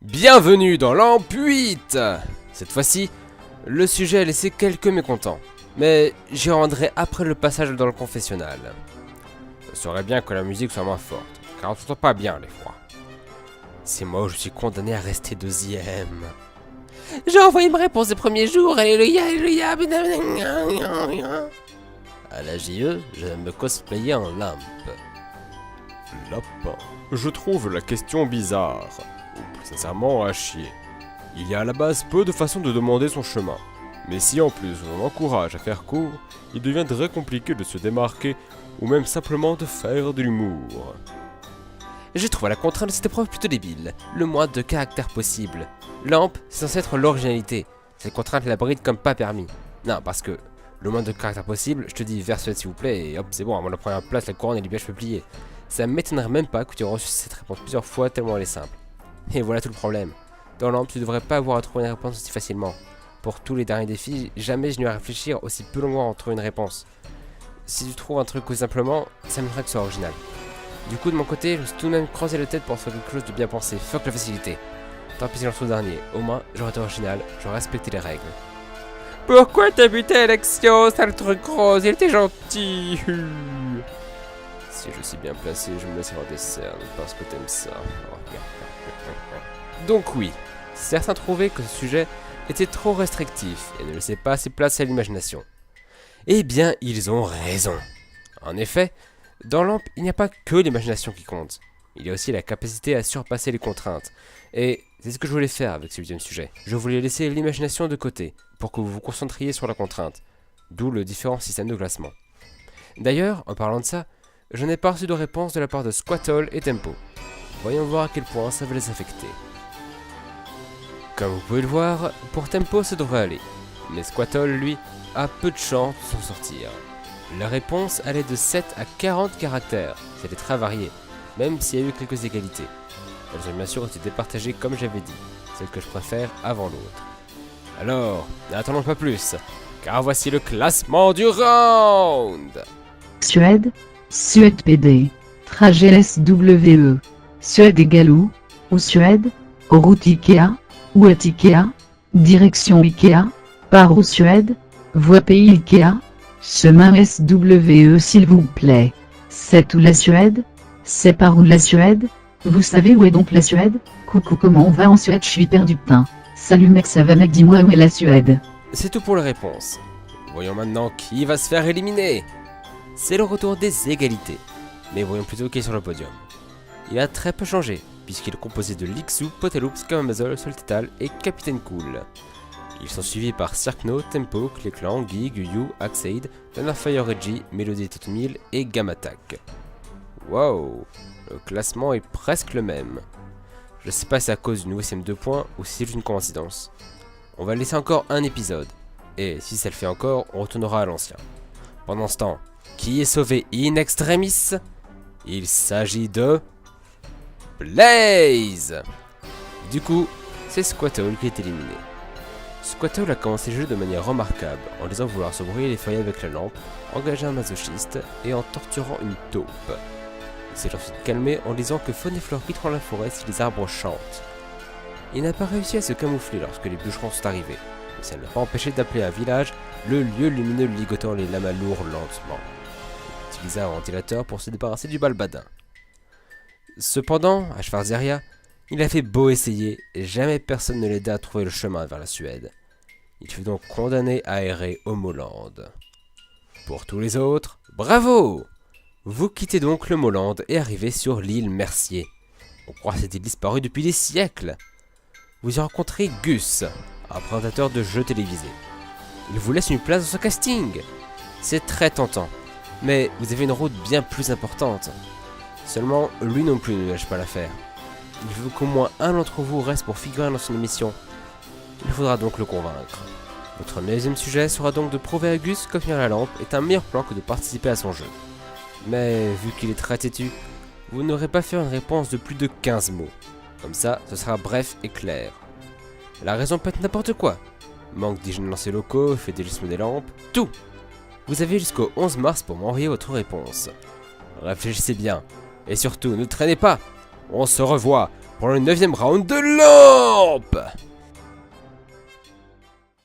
Bienvenue dans l'Amp 8. Cette fois-ci, le sujet a laissé quelques mécontents, mais j'y rendrai après le passage dans le confessionnal. Ce serait bien que la musique soit moins forte, car on s'entend pas bien les fois. C'est moi où je suis condamné à rester deuxième. J'ai envoyé ma réponse des premiers jours, alléluia, alléluia. À la JE, je vais me cosplayer en lampe. Lapin. Je trouve la question bizarre. Plus sincèrement à chier. Il y a à la base peu de façons de demander son chemin. Mais si en plus on encourage à faire court, il devient très compliqué de se démarquer ou même simplement de faire de l'humour. J'ai trouvé la contrainte de cette épreuve plutôt débile. Le moins de caractères possible. Lampe, c'est censé être l'originalité. Cette contrainte la bride comme pas permis. Non, parce que le moins de caractères possible, je te dis versuel s'il vous plaît et hop c'est bon, à la première place la couronne et les bièges peuvent plier. Ça m'étonnerait même pas que tu aies reçu cette réponse plusieurs fois tellement elle est simple. Et voilà tout le problème. Dans Lampe, tu devrais pas avoir à trouver une réponse aussi facilement. Pour tous les derniers défis, jamais je n'ai eu à réfléchir aussi peu longuement pour trouver une réponse. Si tu trouves un truc aussi simplement, ça m'aimerait que ce soit original. Du coup, de mon côté, je me suis tout de même creusé la tête pour faire quelque chose de bien pensé. Fuck la facilité. Tant pis si j'en trouve dernier. Au moins, j'aurais été original, j'aurais respecté les règles. Pourquoi t'as buté Alexio, sale truc rose? Il était gentil. Si je suis bien placé, je me laisse avoir des cernes parce que t'aimes ça. Donc oui, certains trouvaient que ce sujet était trop restrictif et ne laissait pas assez place à l'imagination. Eh bien, ils ont raison. En effet, dans Lampe, il n'y a pas que l'imagination qui compte. Il y a aussi la capacité à surpasser les contraintes. Et c'est ce que je voulais faire avec ce 8e sujet. Je voulais laisser l'imagination de côté, pour que vous vous concentriez sur la contrainte. D'où le différent système de classement. D'ailleurs, en parlant de ça, je n'ai pas reçu de réponse de la part de Squattle et Tempo. Voyons voir à quel point ça va les affecter. Comme vous pouvez le voir, pour Tempo ça devrait aller. Mais Squattle, lui, a peu de chance de s'en sortir. La réponse allait de 7 à 40 caractères, c'était très varié, même s'il y a eu quelques égalités. Elles ont bien sûr été départagées comme j'avais dit, celle que je préfère avant l'autre. Alors, n'attendons pas plus, car voici le classement du round. Suède, Suède PD, trajet SWE, Suède égale où? Ou Suède, aux routes Ikea, ou à Ikea, direction Ikea, par où Suède, voie pays Ikea, chemin SWE s'il vous plaît. C'est où la Suède? C'est par où la Suède? Vous savez où est donc la Suède? Coucou, comment on va en Suède? Je suis perdu putain. Salut mec, ça va mec, dis-moi où est la Suède? C'est tout pour les réponses. Voyons maintenant qui va se faire éliminer. C'est le retour des égalités. Mais voyons plutôt qui est sur le podium. Il a très peu changé, puisqu'il est composé de Lixu, Poteloup, Kamamazol, Soltital et Capitaine Cool. Ils sont suivis par Cirkno, Tempo, Cléclan, Guy, Guyu, Axeid, Thunderfire Reggie, Melody Totemil et Gamatak. Wow, le classement est presque le même. Je sais pas si c'est à cause du nouveau système de points ou si c'est juste une coïncidence. On va laisser encore un épisode, et si ça le fait encore, on retournera à l'ancien. Pendant ce temps, qui est sauvé in extremis? Il s'agit de Blaze. Du coup, c'est Squattle qui est éliminé. Squattle a commencé le jeu de manière remarquable, en disant vouloir se brouiller les feuilles avec la lampe, engager un masochiste et en torturant une taupe. Il s'est ensuite calmé en disant que faune et flore quitteront la forêt si les arbres chantent. Il n'a pas réussi à se camoufler lorsque les bûcherons sont arrivés, mais ça ne l'a pas empêché d'appeler un village le lieu lumineux ligotant les lamas lourds lentement. Il utilisa un ventilateur pour se débarrasser du balbadin. Cependant, à Schwarzeria, il avait beau essayer, et jamais personne ne l'aida à trouver le chemin vers la Suède. Il fut donc condamné à errer au Moland. Pour tous les autres, bravo! Vous quittez donc le Moland et arrivez sur l'île Mercier. On croit que c'était disparu depuis des siècles. Vous y rencontrez Gus, un présentateur de jeux télévisés. Il vous laisse une place dans son casting. C'est très tentant, mais vous avez une route bien plus importante. Seulement, lui non plus ne lâche pas l'affaire. Il veut qu'au moins un d'entre vous reste pour figurer dans son émission. Il faudra donc le convaincre. Votre 9e sujet sera donc de prouver à Gus qu'obtenir la lampe est un meilleur plan que de participer à son jeu. Mais vu qu'il est très têtu, vous n'aurez pas fait une réponse de plus de 15 mots. Comme ça, ce sera bref et clair. La raison peut être n'importe quoi. Manque d'hygiène lancers locaux, fétichisme des lampes, tout. Vous avez jusqu'au 11 mars pour m'envoyer votre réponse. Réfléchissez bien. Et surtout, ne traînez pas. On se revoit pour le 9ème round de lampe.